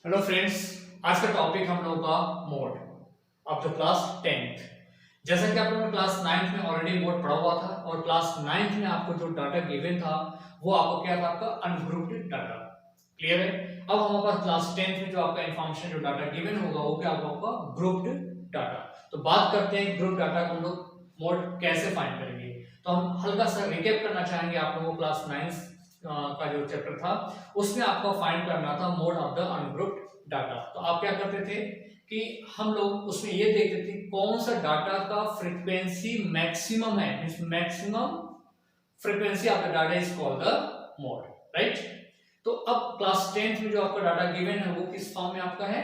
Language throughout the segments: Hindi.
हेलो फ्रेंड्स, आज का टॉपिक हम लोगों का mode of the class 10th। जैसा कि आप लोगों ने क्लास 9th में ऑलरेडी मोड पढ़ा हुआ था और क्लास 9th में आपको जो डाटा गिवन था वो आपको क्या था, आपका अनग्रुप्ड डाटा। क्लियर है। अब हमारे पास क्लास 10th में जो आपका इंफॉर्मेशन जो डाटा गिवन होगा वो क्या होगा, आपका ग्रुप्ड डाटा। तो बात करते हैं ग्रुप डाटा को हम लोग मोड कैसे फाइंड करेंगे। तो हम हल्का सा रिकैप करना चाहेंगे आप लोगों को। क्लास 9 का जो चैप्टर था उसमें आपको फाइंड करना था mode of the ungrouped data. तो आप क्या करते थे कि हम लोग उसमें ये देखते थे कौन सा डाटा का फ्रीक्वेंसी मैक्सिमम है, means maximum frequency of the data is called the mode, right. तो अब क्लास 10th में जो आपका डाटा गिवन है वो किस फॉर्म में आपका है,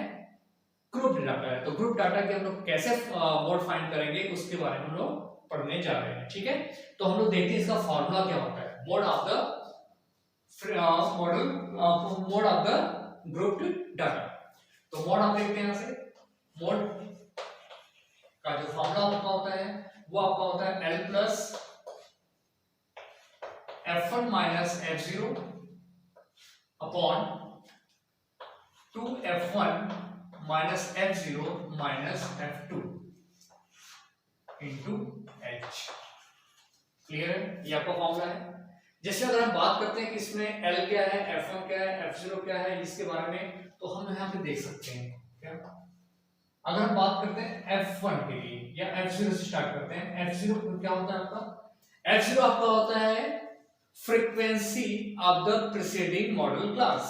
ग्रुप डाटा है। तो ग्रुप डाटा के हम लोग कैसे मोड फाइंड करेंगे उसके बारे में हम लोग पढ़ने जा रहे हैं, ठीक है। तो हम लोग देखते हैं इसका फॉर्मूला क्या होता है, mode of the mode of the grouped data. तो मोड आप देखते हैं यहां से, मोड का जो फॉर्मूला आपका होता है वो आपका होता है L plus F1 minus F0 upon 2F1 minus F0 minus F2 into H। Clear है, ये आपका फॉर्मूला है। जैसे अगर हम बात करते हैं कि इसमें L क्या है, F1 क्या है, F0 क्या है, इसके बारे में तो हम यहाँ पे देख सकते हैं क्या। अगर हम बात करते हैं F1 के लिए या F0 से स्टार्ट करते हैं। F0 क्या होता है आपका, F0 आपका होता है frequency of the preceding model class.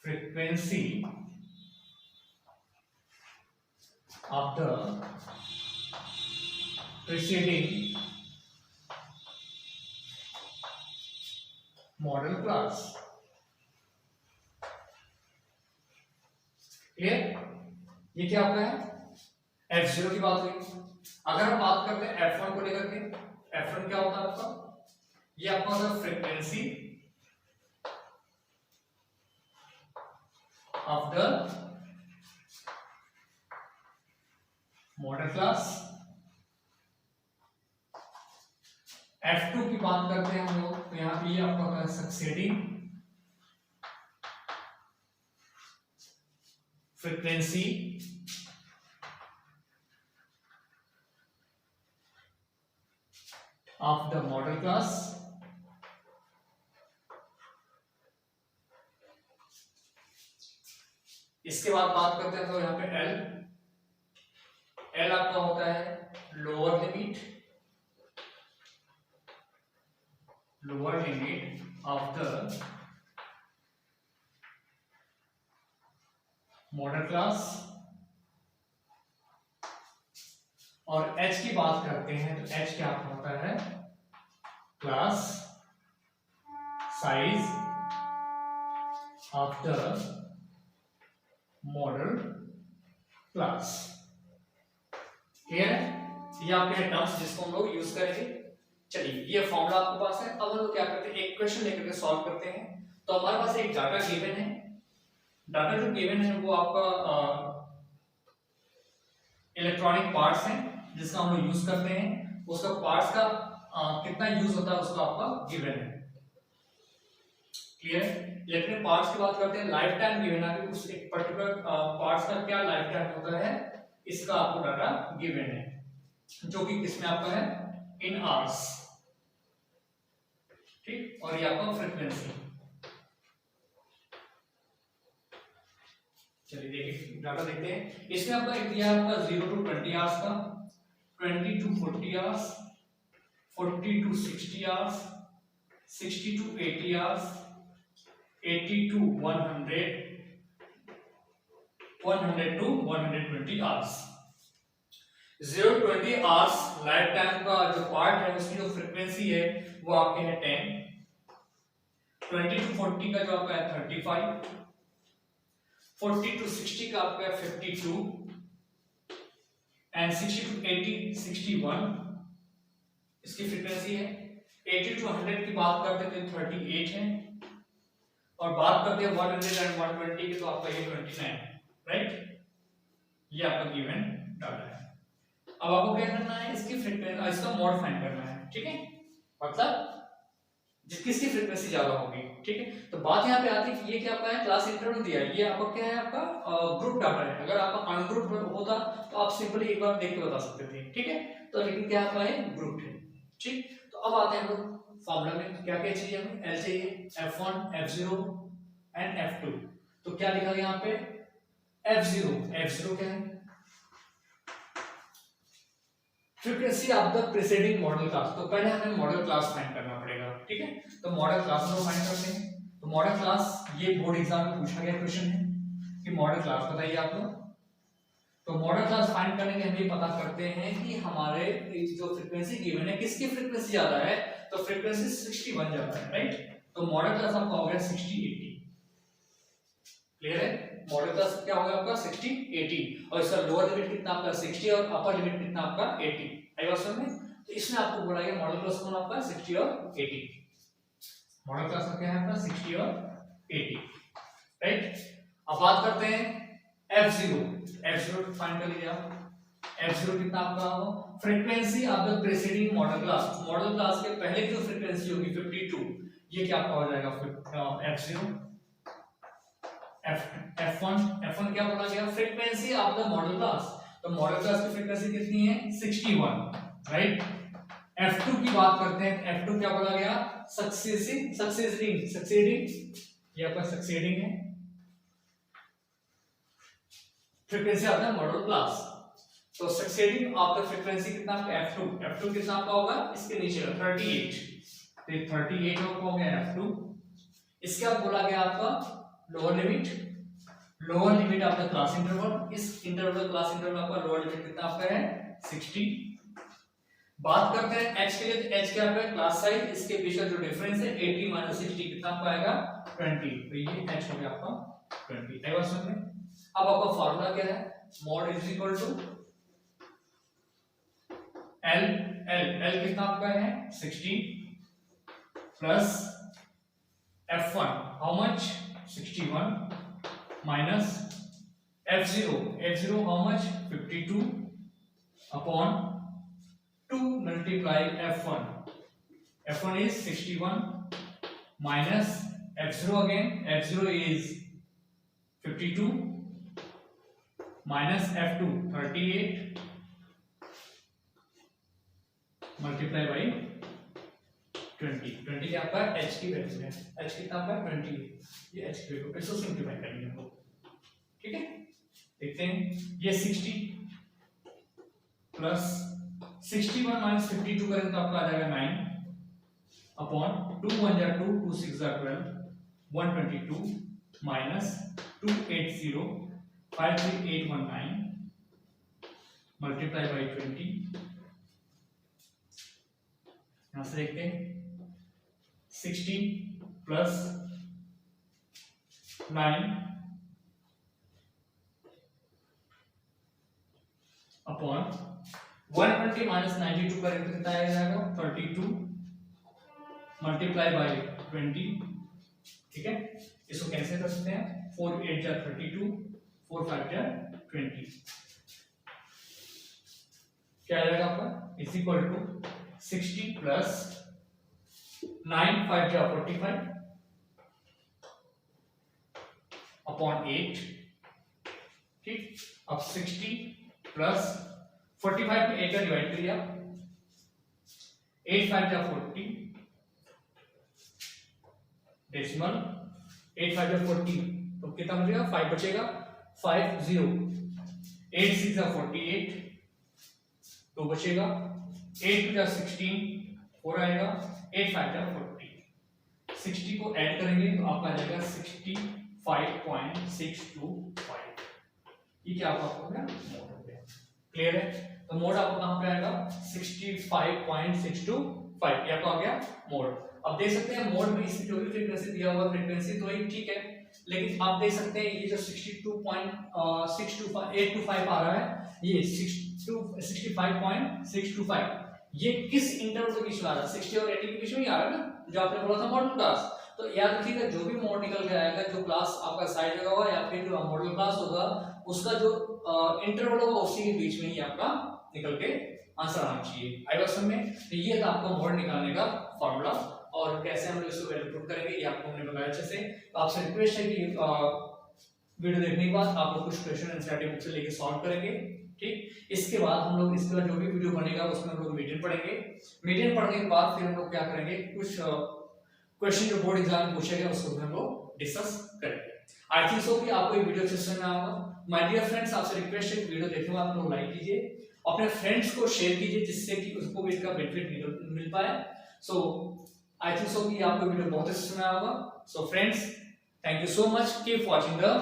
Frequency of the preceding model class. Clear, ये क्या आपका है, F0 की बात हुई। अगर हम बात करते हैं F1 को लेकर के, F1 क्या होता है आपका, ये आपका होता है frequency of the model class. F2 की बात करते हैं हम लोग, तो यहां पे ये आपका होता है succeeding frequency of the model class. इसके बाद बात करते हैं तो यहाँ पे L आपका होता है lower limit of the model class. और H की बात करते हैं तो H क्या होता है, class size of the model class. Clear है, ये आपके टर्म्स जिसको हम लोग यूज करेंगे। चलिए, ये फॉर्मूला आपके पास है। अब हम लोग क्या करते हैं, एक क्वेश्चन लेकर के सॉल्व करते हैं। तो हमारे पास एक डाटा गिवन है। डाटा जो गिवन है वो आपका इलेक्ट्रॉनिक पार्ट्स हैं जिसका हम लोग यूज करते हैं। उसका पार्ट्स का कितना यूज होता है उसका आपका गिवन है। क्लियर, इलेक्ट्रॉनिक पार्ट्स की बात करते हैं। लाइफ टाइम गिवन है, उस एक पर्टिकुलर पार्ट्स का क्या लाइफ टाइम होता है, इसका आपको डाटा गिवन है, जो कि किसमें आपका है, इन आवर्स। ठीक, और ये आपका फ्रीक्वेंसी। चलिए देखिए डाटा देखते हैं। इसमें आपका एक दिया है आपका 0 to 20 आवर्स का, 20 to 40 hours, 40 to 60 hours, 60 to 80 hours, 80 to 100, 100 to 120 hours. 0 to 20 hours life time का जो पार्ट है उसकी जो फ्रीक्वेंसी है वो आपके है 10। 20 to 40 का जो आपका है 35, 40 to 60 का आपका 52 एंड 60 to 80 61 इसकी फ्रीक्वेंसी है। 80 to 100 की बात करते हैं तो 38 है, और बात करते हैं 100 एंड 120 की तो आपका ये 29 है, राइट। ये आपका गिवन डाटा है। अब आपको क्या करना है, इसकी फ्रीक्वेंसी, इसका मोड फाइंड करना है, ठीक है। मतलब किसकी फ्रीक्वेंसी ज्यादा होगी, ठीक है। तो बात यहाँ पे आती है कि ये क्या आपका है, क्लास इंटरवल दिया है, ये आपका क्या है, आपका ग्रुप डाटा है। अगर आपका अनग्रुप होता तो आप सिंपली एक बार देख के बता सकते थे, ठीक है। तो लेकिन क्या आपका है, ग्रुप है, ठीक। तो अब आते हैं हम लोग फॉर्मूला में, क्या क्या चाहिए हमें, एल चाहिए, F1 F0 एंड F2। तो क्या लिखा गया यहाँ पे, F0 क्या है, frequency of the preceding model class. तो पहले हमें मॉडल क्लास फाइंड करना पड़ेगा, ठीक है। तो मॉडल क्लास हम फाइंड करते हैं। तो मॉडल क्लास, ये बोर्ड एग्जाम में पूछा गया क्वेश्चन है कि मॉडल क्लास बताइए आप लोग। तो मॉडल क्लास फाइंड करने के हम ये पता करते हैं कि हमारे जो फ्रीक्वेंसी गिवन है, किसकी फ्रीक्वेंसी ज्यादा है, तो फ्रीक्वेंसी 61 ज्यादा है, राइट। तो मॉडल क्लास आपका हो गया 60-80, क्लियर है। मॉडल क्लास क्या होगा आपका 60-80, और इसका लोअर लिमिट कितना आपका 60 और अपर लिमिट कितना आपका 80। आई बात समझ में। तो इसमें आपको बोला गया मॉडल क्लास कौन आपका 60 और 80। मॉडल क्लास का क्या है आपका 60 और 80, राइट। अब बात करते हैं F0 फाइंड कर लीजिए आप। F0 कितना आपका होगा, frequency of the preceding model class. Model class के पहले की जो फ्रीक्वेंसी होगी 52, ये क्या आपका हो जाएगा F0। F1 क्या बोला गया, frequency of the model class. तो मॉडल क्लास की फ्रीक्वेंसी कितनी है, 61, राइट। F2 की बात करते हैं। F2 क्या बोला गया, सक्सीडिंग, ये आपका सक्सीडिंग है frequency of the model class. तो सक्सीडिंग ऑफ द फ्रीक्वेंसी कितना आपका F2 कितना आपका होगा, इसके नीचे 38, तो 38 हो गया F2। इसके बाद बोला गया आपका lower limit of the class interval. इस इंटरवल क्लास इंटरवल आपका लोअर लिमिट कितना आपका है 60। बात करते हैं h के लिए। तो h क्या है, क्लास साइज, इसके बीच का जो डिफरेंस है 80 - 60 कितना आपका आएगा 20। तो ये h हो गया आपका 20। आई बात समझ में। अब आपका फार्मूला क्या है, mod is equal to L कितना आपका है 60 plus F1 how much 61 minus F0 how much 52 upon 2 multiply F1 is 61 minus F0 again, F0 is 52 minus F2 38 multiply by 20 क्या आपका h की वैल्यू है, h कितना आपका 20, ये h की वैल्यू इसको सिंपलीफाई करेंगे हम लोग, ठीक है। देखते हैं ये 60 प्लस 61 माइनस 52 करें तो आपका आ जाएगा 9 अपॉन 2 1 जा 2 2 6 जा 12 122 माइनस 280 53819 मल्टीप्लाई बाय 20। यहां से देखते हैं 60 प्लस 9 अपॉन 120 माइनस 92 करेंगे तो कितना आ जाएगा 32 मल्टीप्लाई बाय 20, ठीक है। इसको कैंसिल कर सकते हैं 4 8 जा 32 4 5 जा 20, क्या आ जाएगा आपका इज इक्वल टू 60 प्लस 9 5 जा 45 अपॉन 8, ठीक। अब 60 प्लस 45 में 8 का डिवाइड करिए 8 5 जा 40 डेसिमल 8 5 जा 40 तो कितना बचेगा 5 बचेगा 5 0 8 6 जा 48 2 बचेगा 8 2 जा 16 4 आएगा 8 5 जा 40 60 को ऐड करेंगे तो आपका आ जाएगा 65.625। ये क्या आपका हो गया मोड हो गया, क्लियर है। तो मोड आपको कहां पे आएगा 65.625, ये आपका हो गया मोड। अब देख सकते हैं मोड में इसकी जो भी फ्रीक्वेंसी दिया हुआ फ्रीक्वेंसी तो एक ठीक है, लेकिन आप देख सकते हैं ये जो 62.625 आ रहा है ये 65.625 ये किस इंटरवल के बीच में आ रहा है 60 और 80 के बीच में ही आ रहा है ना, जो आपने बोला था मॉडल क्लास। तो याद रखिएगा जो भी मोड निकल के आएगा, जो क्लास आपका साइड लगा हुआ या फिर जो मॉडल क्लास होगा उसका जो इंटरवल होगा उसी के बीच में ही आपका निकल के आंसर आना चाहिए। आई बात समझ में। तो ये था आपका मोड निकालने का फॉर्मूला। और कैसे हम लोग इसको वैल्यू पुट करेंगे ये आपको हमने बताया अच्छे से। तो आपसे रिक्वेस्ट है कि वीडियो देखने के बाद आप लोग कुछ क्वेश्चन एनसीईआरटी बुक से लेके सॉल्व करेंगे, ठीक। इसके बाद हम लोग इसके बाद जो भी वीडियो बनेगा उसमें हम लोग मीडियन पढ़ेंगे। मीडियन पढ़ने के बाद फिर हम लोग क्या करेंगे, कुछ क्वेश्चन जो बोर्ड एग्जाम में पूछे गए उसको हम लोग डिस्कस करेंगे। आई थिंक सो कि आपको ये वीडियो अच्छे से समझ में आएगा। माय डियर फ्रेंड्स, आपसे रिक्वेस्ट है कि वीडियो देखने के बाद आप लोग लाइक कीजिए, अपने फ्रेंड्स को शेयर कीजिए जिससे कि उसको भी इसका बेनिफिट मिल पाए। सो आई थिंक सो कि आपको वीडियो बहुत अच्छे से समझ में आएगा। So friends, thank you so much, keep watching the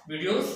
videos।